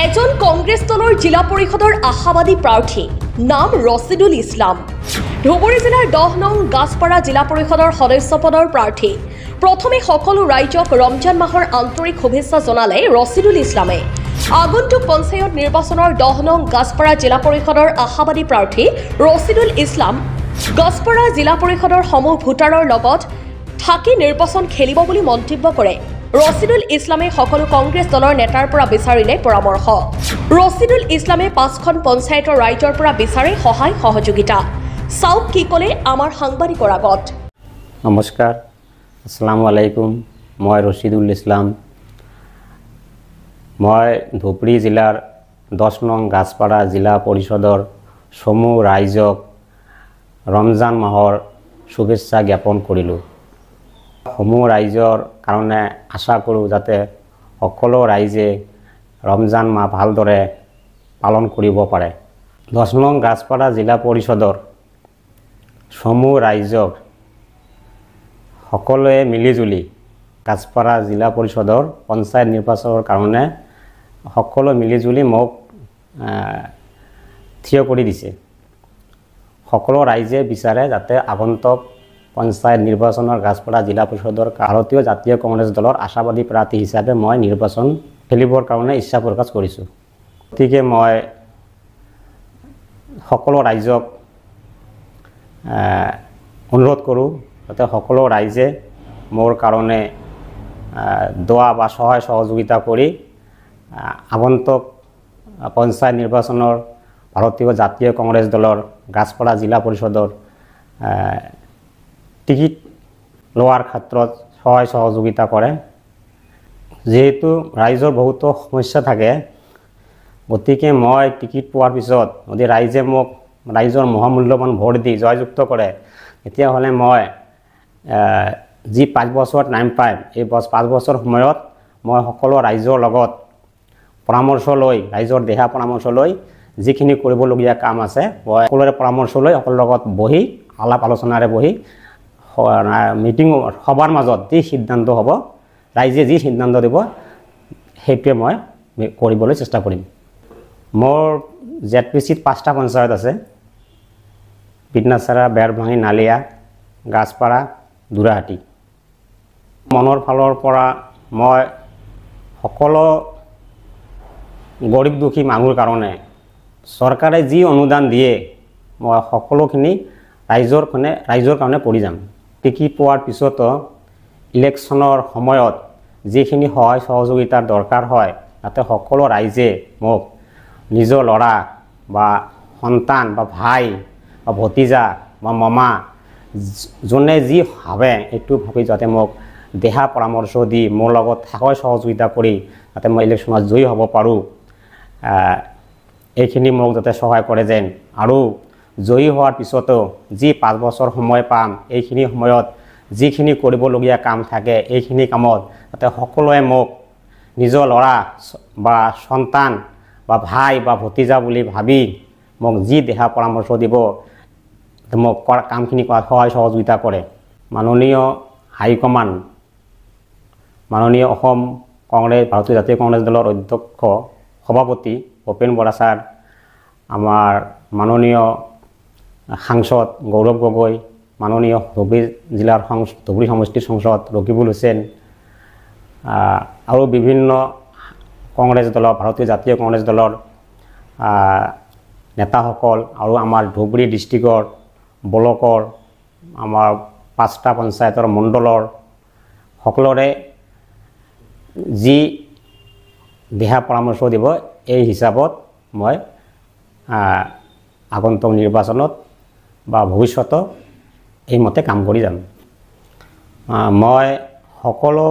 এজন কংগ্ৰেছ দলৰ জিলা পৰিষদৰ আশাবাদী প্ৰাৰ্থী নাম ৰছিদুল ইছলাম। ধুবুৰী জিলাৰ 10 নং গাছপাৰা জিলা পৰিষদৰ সদস্য পদৰ প্ৰাৰ্থী। প্ৰথমে সকলো ৰাইজক ৰমজান মাহৰ আন্তৰিক শুভেচ্ছা জনালে ৰছিদুল ইছলামে। আগন্তুক পঞ্চায়ত নিৰ্বাচনৰ 10 নং গাছপাৰা জিলা পৰিষদৰ আশাবাদী প্ৰাৰ্থী ৰছিদুল ইছলাম গাছপাৰা জিলা পৰিষদৰ সমূহ ভোটাৰৰ লগত থাকি নিৰ্বাচন খেলিব বুলি মন্তব্য কৰে। ৰছিদুল ইছলামে সকলো কংগ্ৰেছ দলৰ নেতাৰ পৰা বিচাৰিলে পৰামৰ্শ। ৰছিদুল ইছলামে 5খন পঞ্চায়তৰ ৰাইজৰ পৰা বিচাৰে সহায় সহযোগিতা। চাওক কি ক'লে আমাৰ সাংবাদিকৰ আগত। নমস্কাৰ, আসসালামু আলাইকুম। মই ৰছিদুল ইছলাম। মই ধুবুৰী জিলাৰ 10 নং গাছপাৰা জিলা পৰিষদৰ সমূহ ৰাইজক ৰমজান মাহৰ শুভেচ্ছা জ্ঞাপন কৰিলোঁ। সমূহ ৰাইজৰ কাৰণে আশা কৰোঁ যাতে সকলো ৰাইজে ৰমজান মাহ ভালদৰে পালন কৰিব পাৰে। 10 নং গাছপাৰা জিলা পৰিষদৰ সমূহ ৰাইজক সকলোৱে মিলিজুলি গাছপাৰা জিলা পৰিষদৰ পঞ্চায়ত নিৰ্বাচনৰ কাৰণে সকলো মিলিজুলি মোক থিয় কৰি দিছে। সকলো ৰাইজে বিচাৰে যাতে আগন্তুক পঞ্চায়ত নিৰ্বাচনৰ গাছপাৰা জিলা পৰিষদৰ ভাৰতীয় জাতীয় কংগ্ৰেছ দলৰ আশাবাদী প্ৰাৰ্থী হিচাপে মই নিৰ্বাচন খেলিবৰ কাৰণে ইচ্ছা প্ৰকাশ কৰিছোঁ। গতিকে মই সকলো ৰাইজক অনুৰোধ কৰোঁ যাতে সকলো ৰাইজে মোৰ কাৰণে দোৱা বা সহায় সহযোগিতা কৰি আগন্তুক পঞ্চায়ত নিৰ্বাচনৰ ভাৰতীয় জাতীয় কংগ্ৰেছ দলৰ গাছপাৰা জিলা পৰিষদৰ টিকিট লোৱাৰ ক্ষেত্ৰত সহায় সহযোগিতা কৰে। যিহেতু ৰাইজৰ বহুতো সমস্যা থাকে, গতিকে মই টিকিট পোৱাৰ পিছত যদি ৰাইজে মোক ৰাইজৰ মহামূল্যৱান ভোট দি জয়যুক্ত কৰে, তেতিয়াহ'লে মই যি 5 বছৰ টাইম পাম, এই 5 বছৰ সময়ত মই সকলো ৰাইজৰ লগত পৰামৰ্শ লৈ ৰাইজৰ দিহা পৰামৰ্শ লৈ যিখিনি কৰিবলগীয়া কাম আছে মই সকলোৰে পৰামৰ্শ লৈ সকলোৰে লগত বহি আলাপ আলোচনাৰে বহি মিটিং সভাৰ মাজত যি সিদ্ধান্ত হ'ব, ৰাইজে যি সিদ্ধান্ত দিব সেইটোৱে মই কৰিবলৈ চেষ্টা কৰিম। মোৰ ZPCত 5টা পঞ্চায়ত আছে: বিটনাচাৰা, বেৰভাঙি, নালিয়া, গাছপাৰা, দুৰাহাটী। মনৰ ফালৰ পৰা মই সকলো গৰীব দুখী মানুহৰ কাৰণে চৰকাৰে যি অনুদান দিয়ে মই সকলোখিনি ৰাইজৰ কাৰণে কৰি যাম। টিকিট পোৱাৰ পিছতো ইলেকশ্যনৰ সময়ত যিখিনি সহায় সহযোগিতাৰ দৰকাৰ হয় তাতে সকলো ৰাইজে মোক নিজৰ ল'ৰা বা সন্তান বা ভাই বা ভতিজা বা মামা যোনে যি ভাবে এইটো ভাবি যাতে মোক দিহা পৰামৰ্শ দি মোৰ লগত সহায় সহযোগিতা কৰি যাতে মই ইলেকশ্যনত জয়ী হ'ব পাৰোঁ, এইখিনি মোক যাতে সহায় কৰে যেন। আৰু জয়ী হোৱাৰ পিছতো যি 5 বছৰ সময় পাম, এইখিনি সময়ত যিখিনি কৰিবলগীয়া কাম থাকে এইখিনি কামত যাতে সকলোৱে মোক নিজৰ ল'ৰা বা সন্তান বা ভাই বা ভতিজা বুলি ভাবি মোক যি দিহা পৰামৰ্শ দিব, মোক কামখিনি কৰাত সহায় সহযোগিতা কৰে। মাননীয় হাইকমাণ্ড, মাননীয় অসম কংগ্ৰেছ ভাৰতীয় জাতীয় কংগ্ৰেছ দলৰ অধ্যক্ষ সভাপতি ভূপেন বৰা ছাৰ, আমাৰ মাননীয় সাংসদ গৌৰৱ গগৈ, মাননীয় ধুবুৰী জিলাৰ ধুবুৰী সমষ্টিৰ সাংসদ ৰকিবুল হুছেইন আৰু বিভিন্ন কংগ্ৰেছ দলৰ ভাৰতীয় জাতীয় কংগ্ৰেছ দলৰ নেতাসকল আৰু আমাৰ ধুবুৰী ডিষ্ট্ৰিক্টৰ ব্লকৰ আমাৰ 5টা পঞ্চায়তৰ মণ্ডলৰ সকলোৰে যি দিহা পৰামৰ্শ দিব এই হিচাপত মই আগন্তুক নিৰ্বাচনত বা ভৱিষ্যতে এইমতে কাম কৰি যাম। মই সকলো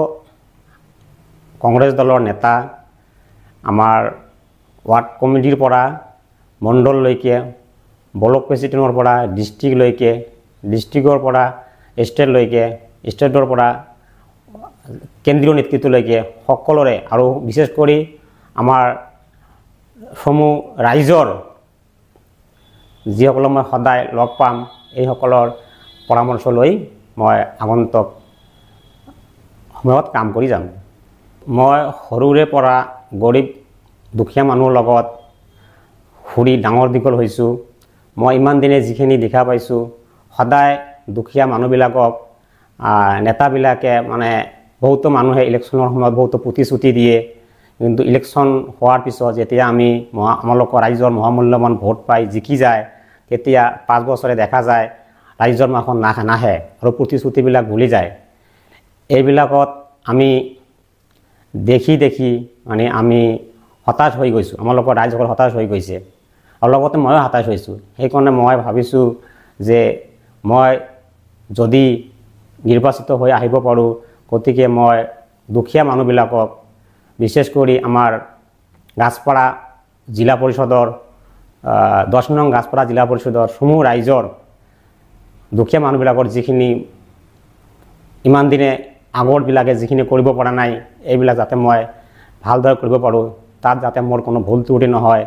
কংগ্ৰেছ দলৰ নেতা, আমাৰ ৱাৰ্ড কমিটিৰ পৰা মণ্ডললৈকে, ব্লক প্ৰেচিডেণ্টৰ পৰা ডিষ্ট্ৰিক্টলৈকে, ডিষ্ট্ৰিক্টৰ পৰা ষ্টেটলৈকে, ষ্টেটৰ পৰা কেন্দ্ৰীয় নেতৃত্বলৈকে সকলোৰে আৰু বিশেষ কৰি আমাৰ সমূহ ৰাইজৰ যিসকলক মই সদায় লগ পাম, এইসকলৰ পৰামৰ্শ লৈ মই আগন্তুক সময়ত কাম কৰি যাম। মই সৰুৰে পৰা গৰীব দুখীয়া মানুহৰ লগত ফুৰি ডাঙৰ দীঘল হৈছোঁ। মই ইমান দিনে যিখিনি দেখা পাইছোঁ, সদায় দুখীয়া মানুহবিলাকক নেতাবিলাকে মানে বহুতো মানুহে ইলেকশ্যনৰ সময়ত বহুতো প্ৰতিশ্ৰুতি দিয়ে, কিন্তু ইলেকশ্যন হোৱাৰ পিছত যেতিয়া আমালোকৰ ৰাইজৰ মহামূল্যৱান ভোট পাই জিকি যায়, তেতিয়া 5 বছৰে দেখা যায় ৰাইজৰ মাখন নাহে আৰু প্ৰতিশ্ৰুতিবিলাক ভুলি যায়। এইবিলাকত আমি দেখি মানে আমি হতাশ হৈ গৈছোঁ, আমালোকৰ ৰাইজসকল হতাশ হৈ গৈছে আৰু লগতে ময়ো হতাশ হৈছোঁ। সেইকাৰণে মই ভাবিছোঁ যে মই যদি নিৰ্বাচিত হৈ আহিব পাৰোঁ, গতিকে মই দুখীয়া মানুহবিলাকক বিশেষ কৰি আমাৰ গাছপাৰা জিলা পৰিষদৰ 10 নং গাছপাৰা জিলা পৰিষদৰ সমূহ ৰাইজৰ দুখীয়া মানুহবিলাকৰ যিখিনি ইমান দিনে আগৰবিলাকে যিখিনি কৰিব পৰা নাই, এইবিলাক যাতে মই ভালদৰে কৰিব পাৰোঁ, তাত যাতে মোৰ কোনো ভুল ত্ৰুটি নহয়।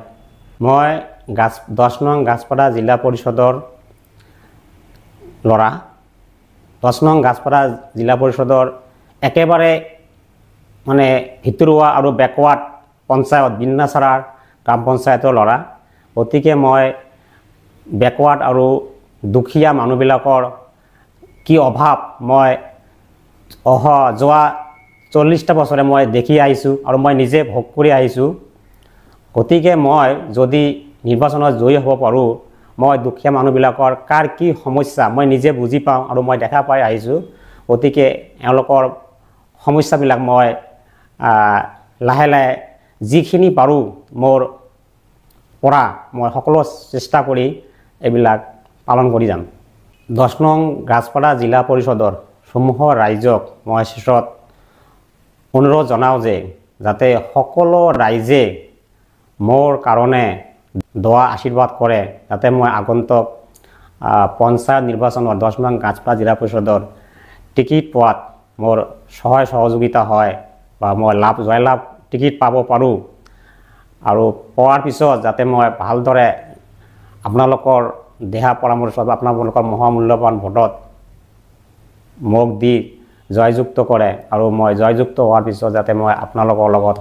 মই 10 নং গাছপাৰা জিলা পৰিষদৰ ল'ৰা। 10 নং গাছপাৰা জিলা পৰিষদৰ একেবাৰে মানে ভিতৰুৱা আৰু বেকৱাৰ্ড পঞ্চায়ত বিন্নাচাৰাৰ গ্ৰাম পঞ্চায়তৰ ল'ৰা। গতিকে মই বেকৱাৰ্ড আৰু দুখীয়া মানুহবিলাকৰ কি অভাৱ মই যোৱা 40টা বছৰে মই দেখি আহিছোঁ আৰু মই নিজে ভোগ কৰি আহিছোঁ। গতিকে মই যদি নিৰ্বাচনত জয়ী হ'ব পাৰোঁ, মই দুখীয়া মানুহবিলাকৰ কাৰ কি সমস্যা মই নিজে বুজি পাওঁ আৰু মই দেখা পাই আহিছোঁ। গতিকে এওঁলোকৰ সমস্যাবিলাক মই লাহে লাহে যিখিনি পাৰোঁ মোৰ পৰা মই সকলো চেষ্টা কৰি এইবিলাক পালন কৰি যাম। 10 নং গাছপাৰা জিলা পৰিষদৰ সমূহ ৰাইজক মই শেষত অনুৰোধ জনাওঁ যে যাতে সকলো ৰাইজে মোৰ কাৰণে দোৱা আশীৰ্বাদ কৰে, যাতে মই আগন্তুক পঞ্চায়ত নিৰ্বাচনত 10 নং গাছপাৰা জিলা পৰিষদৰ টিকিট পোৱাত মোৰ সহায় সহযোগিতা হয় বা মই জয়লাভ টিকিট পাব পাৰোঁ। আৰু পোৱাৰ পিছত যাতে মই ভালদৰে আপোনালোকৰ দিহা পৰামৰ্শ বা আপোনালোকৰ মহামূল্যৱান ভোটত মোক দি জয়যুক্ত কৰে আৰু মই জয়যুক্ত হোৱাৰ পিছত যাতে মই আপোনালোকৰ লগত